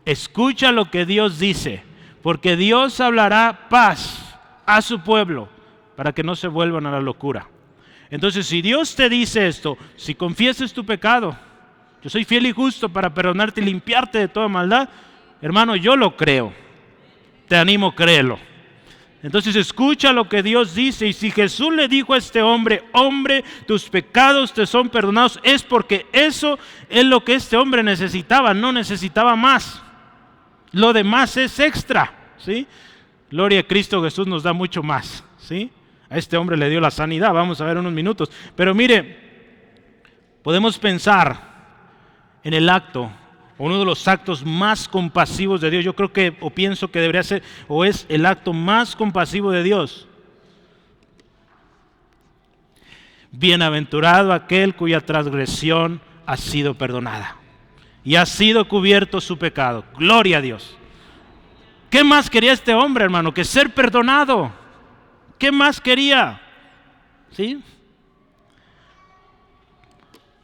Escucha lo que Dios dice, porque Dios hablará paz a su pueblo para que no se vuelvan a la locura. Entonces, si Dios te dice esto, si confieses tu pecado, yo soy fiel y justo para perdonarte y limpiarte de toda maldad. Hermano, yo lo creo. Te animo, créelo. Entonces escucha lo que Dios dice. Y si Jesús le dijo a este hombre, hombre, tus pecados te son perdonados, es porque eso es lo que este hombre necesitaba, no necesitaba más. Lo demás es extra, ¿sí? Gloria a Cristo, Jesús nos da mucho más, ¿sí? A este hombre le dio la sanidad, vamos a ver unos minutos. Pero mire, podemos pensar en el acto, uno de los actos más compasivos de Dios. Yo creo que, o pienso que debería ser, o es el acto más compasivo de Dios. Bienaventurado aquel cuya transgresión ha sido perdonada y ha sido cubierto su pecado. Gloria a Dios. ¿Qué más quería este hombre, hermano? Que ser perdonado. ¿Qué más quería? ¿Sí?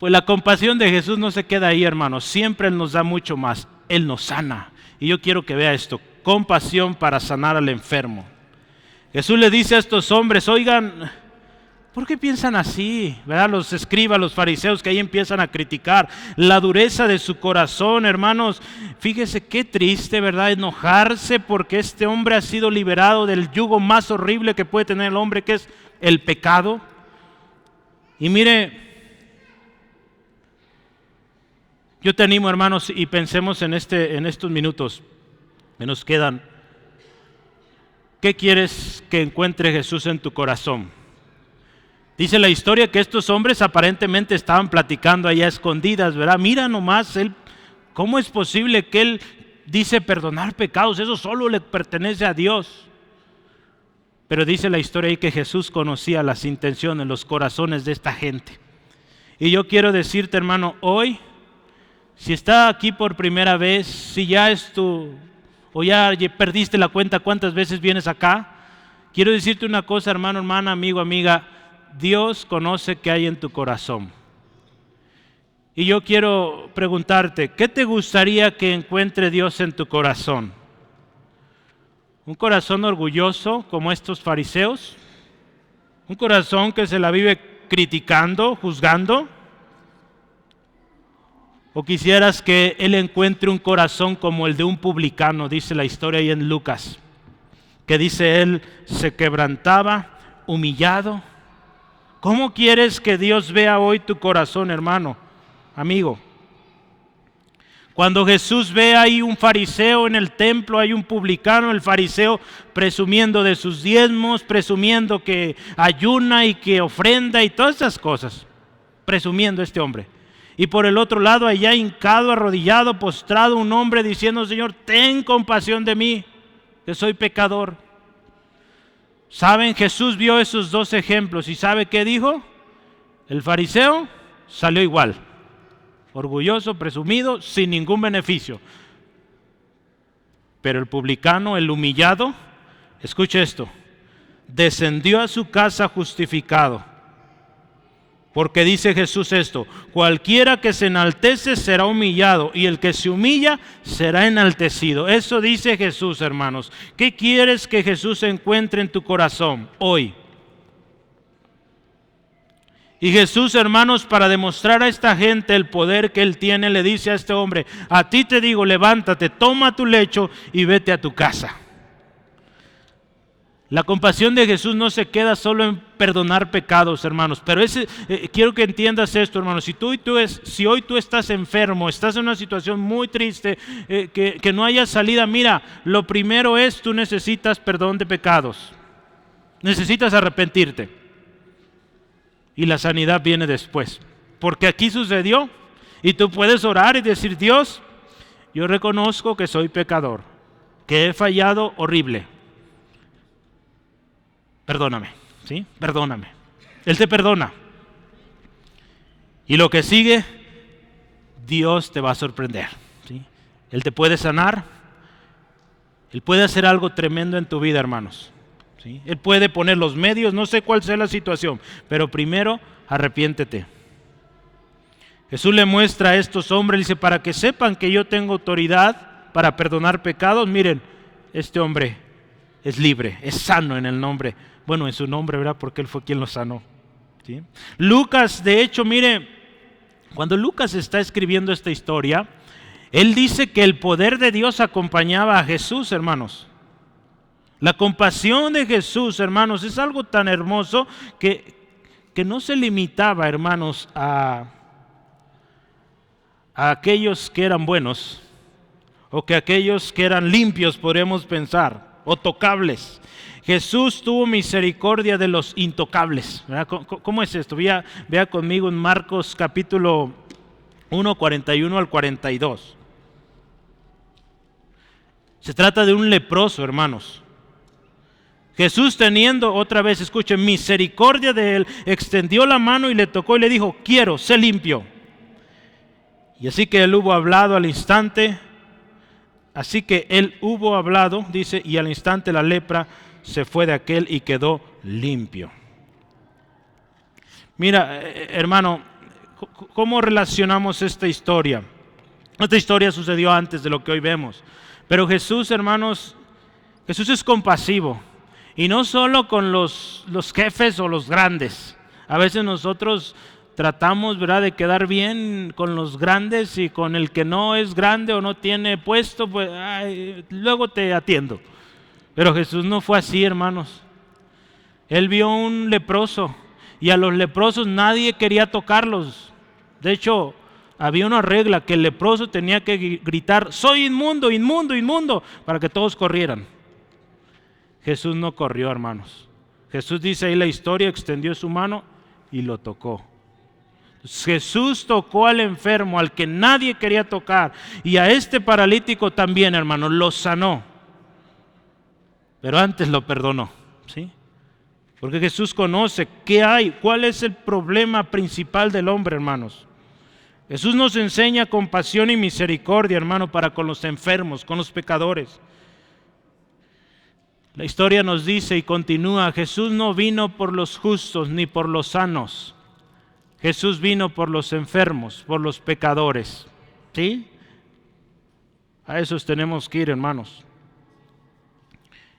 Pues la compasión de Jesús no se queda ahí, hermanos. Siempre Él nos da mucho más. Él nos sana. Y yo quiero que vea esto. Compasión para sanar al enfermo. Jesús le dice a estos hombres, oigan, ¿por qué piensan así? ¿Verdad? Los escribas, los fariseos que ahí empiezan a criticar la dureza de su corazón, hermanos. Fíjese qué triste, ¿verdad? Enojarse porque este hombre ha sido liberado del yugo más horrible que puede tener el hombre, que es el pecado. Y mire, yo te animo, hermanos, y pensemos en estos minutos que nos quedan. ¿Qué quieres que encuentre Jesús en tu corazón? Dice la historia que estos hombres aparentemente estaban platicando allá a escondidas, ¿verdad? Mira nomás, ¿cómo es posible que Él dice perdonar pecados? Eso solo le pertenece a Dios. Pero dice la historia ahí que Jesús conocía las intenciones, los corazones de esta gente. Y yo quiero decirte, hermano, hoy, si está aquí por primera vez, si ya o ya perdiste la cuenta cuántas veces vienes acá, quiero decirte una cosa, hermano, hermana, amigo, amiga, Dios conoce qué hay en tu corazón. Y yo quiero preguntarte, ¿qué te gustaría que encuentre Dios en tu corazón? ¿Un corazón orgulloso como estos fariseos? ¿Un corazón que se la vive criticando, juzgando? ¿O quisieras que Él encuentre un corazón como el de un publicano? Dice la historia ahí en Lucas, que dice Él se quebrantaba, humillado. ¿Cómo quieres que Dios vea hoy tu corazón, hermano, amigo? Cuando Jesús ve ahí un fariseo en el templo, hay un publicano, el fariseo presumiendo de sus diezmos, presumiendo que ayuna y que ofrenda y todas esas cosas, presumiendo este hombre. Y por el otro lado, allá hincado, arrodillado, postrado, un hombre diciendo, Señor, ten compasión de mí, que soy pecador. ¿Saben? Jesús vio esos dos ejemplos y ¿sabe qué dijo? El fariseo salió igual, orgulloso, presumido, sin ningún beneficio. Pero el publicano, el humillado, escuche esto, descendió a su casa justificado. Porque dice Jesús esto, cualquiera que se enaltece será humillado y el que se humilla será enaltecido. Eso dice Jesús, hermanos. ¿Qué quieres que Jesús encuentre en tu corazón hoy? Y Jesús, hermanos, para demostrar a esta gente el poder que Él tiene, le dice a este hombre, a ti te digo, levántate, toma tu lecho y vete a tu casa. La compasión de Jesús no se queda solo en perdonar pecados, hermanos, pero quiero que entiendas esto, hermanos. Si hoy tú estás enfermo, estás en una situación muy triste, que no haya salida, mira, lo primero es tú necesitas perdón de pecados, necesitas arrepentirte. y la sanidad viene después. Porque aquí sucedió y tú puedes orar y decir: Dios, yo reconozco que soy pecador, que he fallado horrible. Perdóname, ¿sí? Perdóname. Él te perdona. Y lo que sigue, Dios te va a sorprender, ¿sí? Él te puede sanar. Él puede hacer algo tremendo en tu vida, hermanos, ¿sí? Él puede poner los medios, no sé cuál sea la situación, pero primero arrepiéntete. Jesús le muestra a estos hombres, dice: para que sepan que yo tengo autoridad para perdonar pecados, miren, este hombre es libre, es sano en el nombre, bueno, en su nombre, ¿verdad? Porque Él fue quien lo sanó, ¿sí? Lucas, de hecho, mire, cuando Lucas está escribiendo esta historia, él dice que el poder de Dios acompañaba a Jesús, hermanos. La compasión de Jesús, hermanos, es algo tan hermoso que no se limitaba, hermanos, a aquellos que eran buenos, o que aquellos que eran limpios, podríamos pensar, o tocables. Jesús tuvo misericordia de los intocables, ¿verdad? ¿Cómo es esto? Vea conmigo en Marcos capítulo 1, 41 al 42. Se trata de un leproso, hermanos. Jesús, teniendo otra vez, escuchen, misericordia de él, extendió la mano y le tocó y le dijo: quiero, sé limpio. Y así que él hubo hablado al instante, dice, y al instante la lepra se fue de aquel y quedó limpio. Mira, hermano, ¿cómo relacionamos esta historia? Esta historia sucedió antes de lo que hoy vemos. Pero Jesús, hermanos, Jesús es compasivo. Y no solo con los jefes o los grandes. A veces nosotros tratamos, ¿verdad?, de quedar bien con los grandes, y con el que no es grande o no tiene puesto, pues luego te atiendo. Pero Jesús no fue así, hermanos. Él vio un leproso y a los leprosos nadie quería tocarlos. De hecho, había una regla que el leproso tenía que gritar: soy inmundo, inmundo, inmundo, para que todos corrieran. Jesús no corrió, hermanos. Jesús, dice ahí la historia, extendió su mano y lo tocó. Jesús tocó al enfermo, al que nadie quería tocar, y a este paralítico también, hermanos, lo sanó. Pero antes lo perdonó, ¿sí? Porque Jesús conoce qué hay, cuál es el problema principal del hombre, hermanos. Jesús nos enseña compasión y misericordia, hermano, para con los enfermos, con los pecadores. La historia nos dice y continúa: Jesús no vino por los justos ni por los sanos. Jesús vino por los enfermos, por los pecadores, ¿sí? A esos tenemos que ir, hermanos.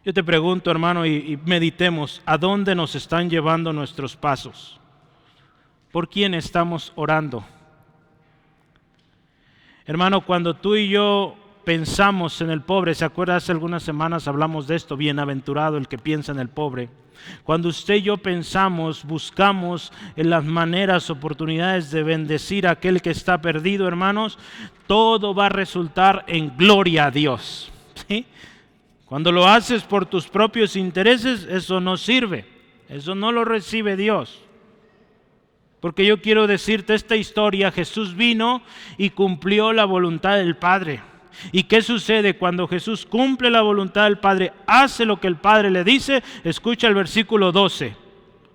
Yo te pregunto, hermano, y meditemos: ¿a dónde nos están llevando nuestros pasos? ¿Por quién estamos orando? Hermano, cuando tú y yo pensamos en el pobre, ¿se acuerda? Hace algunas semanas hablamos de esto: bienaventurado el que piensa en el pobre. Cuando usted y yo pensamos, buscamos en las maneras, oportunidades de bendecir a aquel que está perdido, hermanos, todo va a resultar en gloria a Dios, ¿sí? Cuando lo haces por tus propios intereses, eso no sirve, eso no lo recibe Dios. Porque yo quiero decirte esta historia: Jesús vino y cumplió la voluntad del Padre. ¿Y qué sucede cuando Jesús cumple la voluntad del Padre? Hace lo que el Padre le dice. Escucha el versículo 12,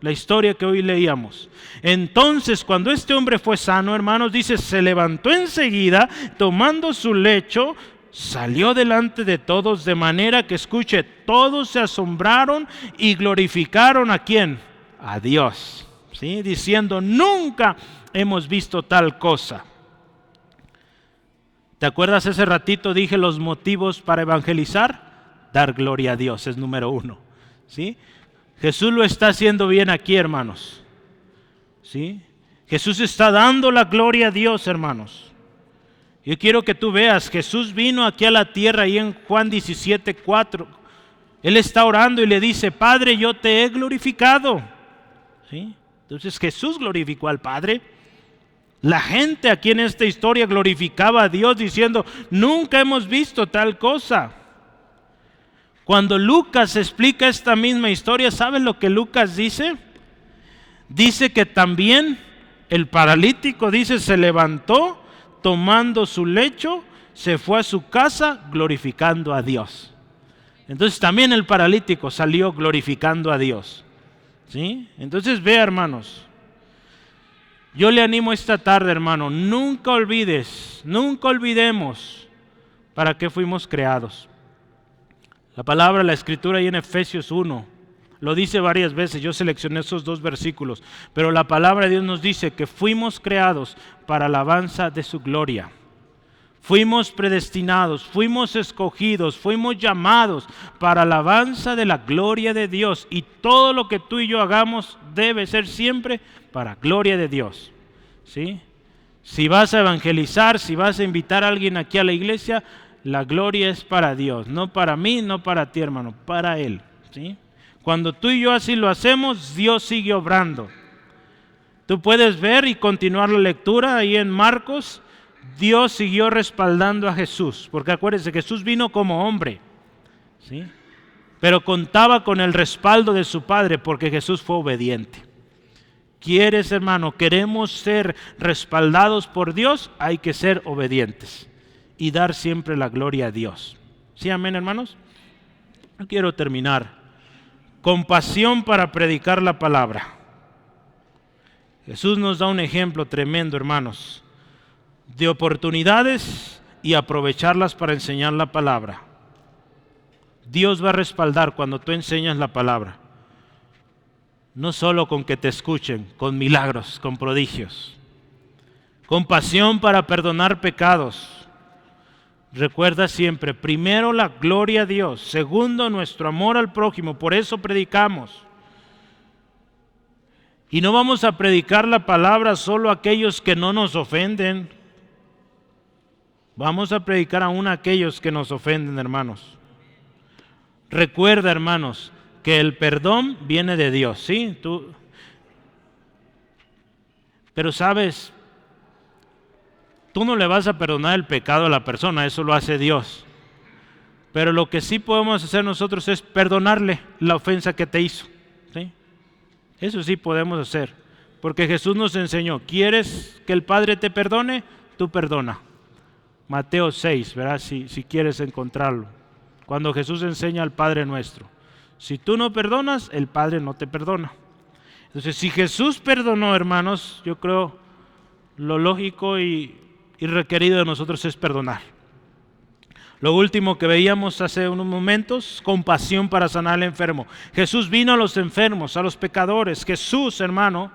la historia que hoy leíamos. Entonces, cuando este hombre fue sano, hermanos, dice, se levantó enseguida, tomando su lecho, salió delante de todos, de manera que, escuche, todos se asombraron y glorificaron ¿a quién? A Dios, ¿sí? Diciendo: nunca hemos visto tal cosa. ¿Te acuerdas? Hace ratito dije los motivos para evangelizar. Dar gloria a Dios es número 1, ¿sí? Jesús lo está haciendo bien aquí, hermanos, ¿sí? Jesús está dando la gloria a Dios, hermanos. Yo quiero que tú veas: Jesús vino aquí a la tierra, y en Juan 17:4 Él está orando y le dice: Padre, yo te he glorificado, ¿sí? Entonces Jesús glorificó al Padre. La gente aquí en esta historia glorificaba a Dios diciendo: nunca hemos visto tal cosa. Cuando Lucas explica esta misma historia, ¿saben lo que Lucas dice? Dice que también el paralítico, dice, se levantó, tomando su lecho, se fue a su casa glorificando a Dios. Entonces también el paralítico salió glorificando a Dios. ¿Sí? Entonces vea, hermanos, yo le animo esta tarde, hermano, nunca olvidemos para qué fuimos creados. La palabra, la escritura ahí en Efesios 1, lo dice varias veces, yo seleccioné esos 2 versículos, pero la palabra de Dios nos dice que fuimos creados para alabanza de su gloria. Fuimos predestinados, fuimos escogidos, fuimos llamados para alabanza de la gloria de Dios. Y todo lo que tú y yo hagamos debe ser siempre para gloria de Dios. ¿Sí? Si vas a evangelizar, si vas a invitar a alguien aquí a la iglesia, la gloria es para Dios, no para mí, no para ti, hermano, para Él. ¿Sí? Cuando tú y yo así lo hacemos, Dios sigue obrando. Tú puedes ver y continuar la lectura ahí en Marcos. Dios siguió respaldando a Jesús, porque acuérdense, Jesús vino como hombre, ¿sí? Pero contaba con el respaldo de su Padre porque Jesús fue obediente. ¿Quieres, hermano? ¿Queremos ser respaldados por Dios? Hay que ser obedientes y dar siempre la gloria a Dios. ¿Sí, amén, hermanos? Yo quiero terminar. Compasión para predicar la palabra. Jesús nos da un ejemplo tremendo, hermanos, de oportunidades y aprovecharlas para enseñar la palabra. Dios va a respaldar cuando tú enseñas la palabra. No solo con que te escuchen, con milagros, con prodigios. Compasión para perdonar pecados. Recuerda siempre, primero la gloria a Dios, segundo nuestro amor al prójimo, por eso predicamos. Y no vamos a predicar la palabra solo a aquellos que no nos ofenden. Vamos a predicar aún a aquellos que nos ofenden, hermanos. Recuerda, hermanos, que el perdón viene de Dios, ¿sí? Pero sabes, tú no le vas a perdonar el pecado a la persona, eso lo hace Dios. Pero lo que sí podemos hacer nosotros es perdonarle la ofensa que te hizo, ¿sí? Eso sí podemos hacer, porque Jesús nos enseñó, ¿quieres que el Padre te perdone? Tú perdona. Mateo 6, ¿verdad? Si quieres encontrarlo. Cuando Jesús enseña al Padre nuestro. Si tú no perdonas, el Padre no te perdona. Entonces, si Jesús perdonó, hermanos, yo creo lo lógico y requerido de nosotros es perdonar. Lo último que veíamos hace unos momentos, compasión para sanar al enfermo. Jesús vino a los enfermos, a los pecadores. Jesús, hermano,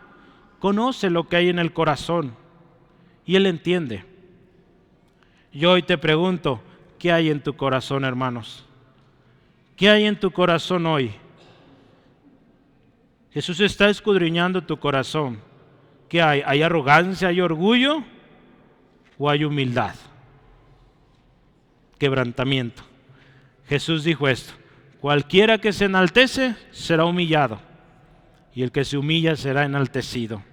conoce lo que hay en el corazón y Él entiende. Yo hoy te pregunto, ¿qué hay en tu corazón, hermanos? ¿Qué hay en tu corazón hoy? Jesús está escudriñando tu corazón. ¿Qué hay? ¿Hay arrogancia, hay orgullo o hay humildad? Quebrantamiento. Jesús dijo esto, cualquiera que se enaltece será humillado y el que se humilla será enaltecido.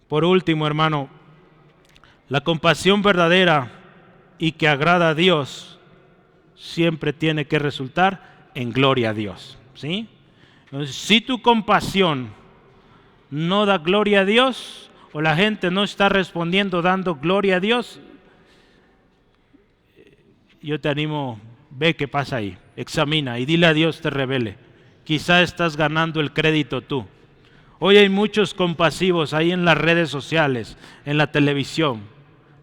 Por último, hermano, la compasión verdadera y que agrada a Dios siempre tiene que resultar en gloria a Dios, ¿sí? Entonces, si tu compasión no da gloria a Dios o la gente no está respondiendo dando gloria a Dios, yo te animo, ve qué pasa ahí, examina y dile a Dios te revele. Quizá estás ganando el crédito tú. Hoy hay muchos compasivos ahí en las redes sociales, en la televisión,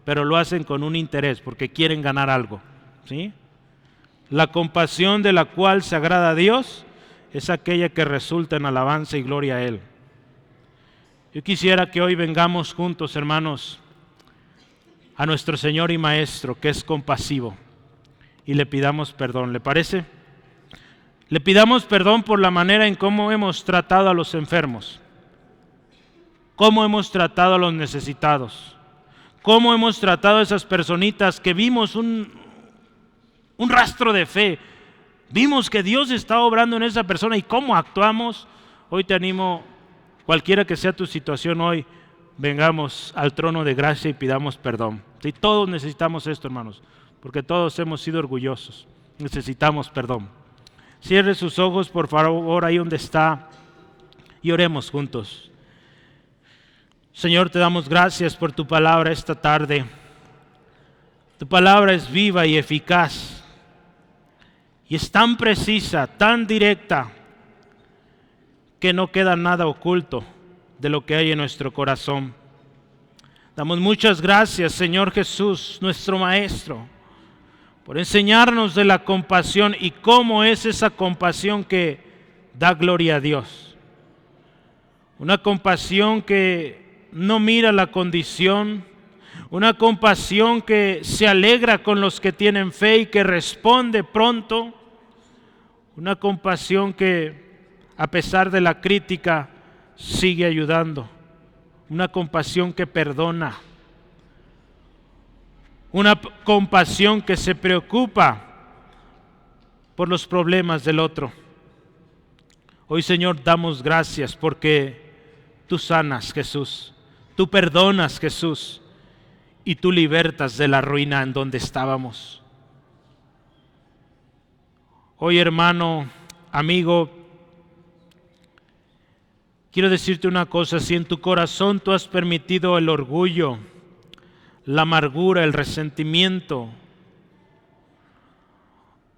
pero lo hacen con un interés porque quieren ganar algo, ¿sí? La compasión de la cual se agrada a Dios es aquella que resulta en alabanza y gloria a Él. Yo quisiera que hoy vengamos juntos, hermanos, a nuestro Señor y Maestro, que es compasivo, y le pidamos perdón, ¿le parece? Le pidamos perdón por la manera en cómo hemos tratado a los enfermos, cómo hemos tratado a los necesitados, cómo hemos tratado a esas personitas que vimos un rastro de fe, vimos que Dios está obrando en esa persona y cómo actuamos. Hoy te animo, cualquiera que sea tu situación hoy, vengamos al trono de gracia y pidamos perdón. Sí, todos necesitamos esto, hermanos, porque todos hemos sido orgullosos, necesitamos perdón. Cierre sus ojos, por favor, ahí donde está, y oremos juntos. Señor, te damos gracias por tu palabra esta tarde. Tu palabra es viva y eficaz y es tan precisa, tan directa, que no queda nada oculto de lo que hay en nuestro corazón. Damos muchas gracias, Señor Jesús, nuestro Maestro, por enseñarnos de la compasión y cómo es esa compasión que da gloria a Dios. Una compasión que no mira la condición, una compasión que se alegra con los que tienen fe y que responde pronto, una compasión que a pesar de la crítica sigue ayudando, una compasión que perdona, una compasión que se preocupa por los problemas del otro. Hoy, Señor, damos gracias porque tú sanas, Jesús, tú perdonas, Jesús, y tú libertas de la ruina en donde estábamos. Hoy, hermano, amigo, quiero decirte una cosa: si en tu corazón tú has permitido el orgullo, la amargura, el resentimiento,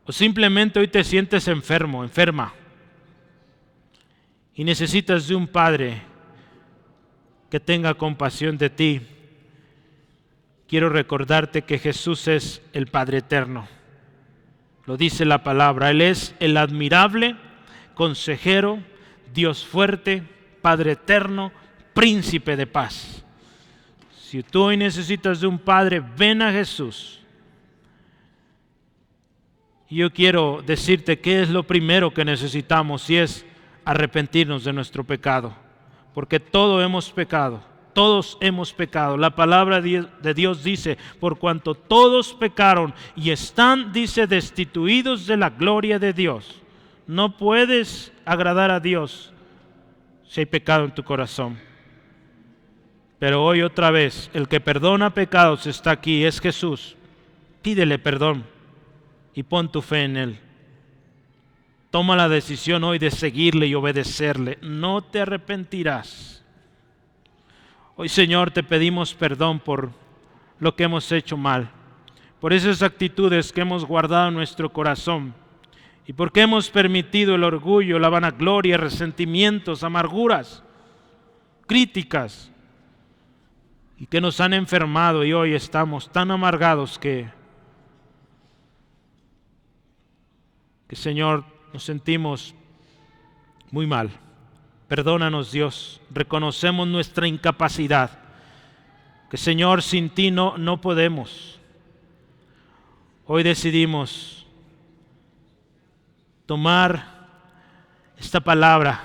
o simplemente hoy te sientes enfermo, enferma, y necesitas de un Padre que tenga compasión de ti, quiero recordarte que Jesús es el Padre eterno. Lo dice la palabra. Él es el admirable consejero, Dios fuerte, Padre eterno, príncipe de paz. Si tú hoy necesitas de un Padre, ven a Jesús. Y yo quiero decirte qué es lo primero que necesitamos, y es arrepentirnos de nuestro pecado, porque todos hemos pecado. La palabra de Dios dice: por cuanto todos pecaron y están, dice, destituidos de la gloria de Dios. No puedes agradar a Dios si hay pecado en tu corazón. Pero hoy otra vez, el que perdona pecados está aquí, es Jesús. Pídele perdón y pon tu fe en Él. Toma la decisión hoy de seguirle y obedecerle. No te arrepentirás. Hoy, Señor, te pedimos perdón por lo que hemos hecho mal, por esas actitudes que hemos guardado en nuestro corazón y porque hemos permitido el orgullo, la vanagloria, resentimientos, amarguras, críticas, y que nos han enfermado, y hoy estamos tan amargados que Señor, nos sentimos muy mal. Perdónanos, Dios, reconocemos nuestra incapacidad, que Señor, sin ti no podemos. Hoy decidimos tomar esta palabra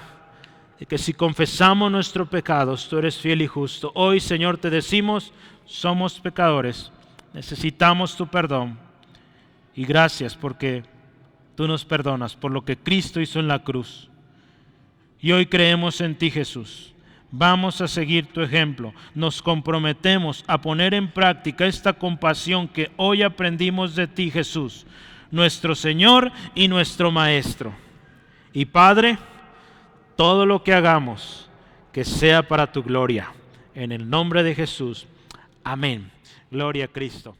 de que si confesamos nuestros pecados, tú eres fiel y justo. Hoy, Señor, te decimos: somos pecadores, necesitamos tu perdón, y gracias porque tú nos perdonas por lo que Cristo hizo en la cruz. Y hoy creemos en ti, Jesús. Vamos a seguir tu ejemplo. Nos comprometemos a poner en práctica esta compasión que hoy aprendimos de ti, Jesús, nuestro Señor y nuestro Maestro. Y Padre, todo lo que hagamos, que sea para tu gloria. En el nombre de Jesús. Amén. Gloria a Cristo.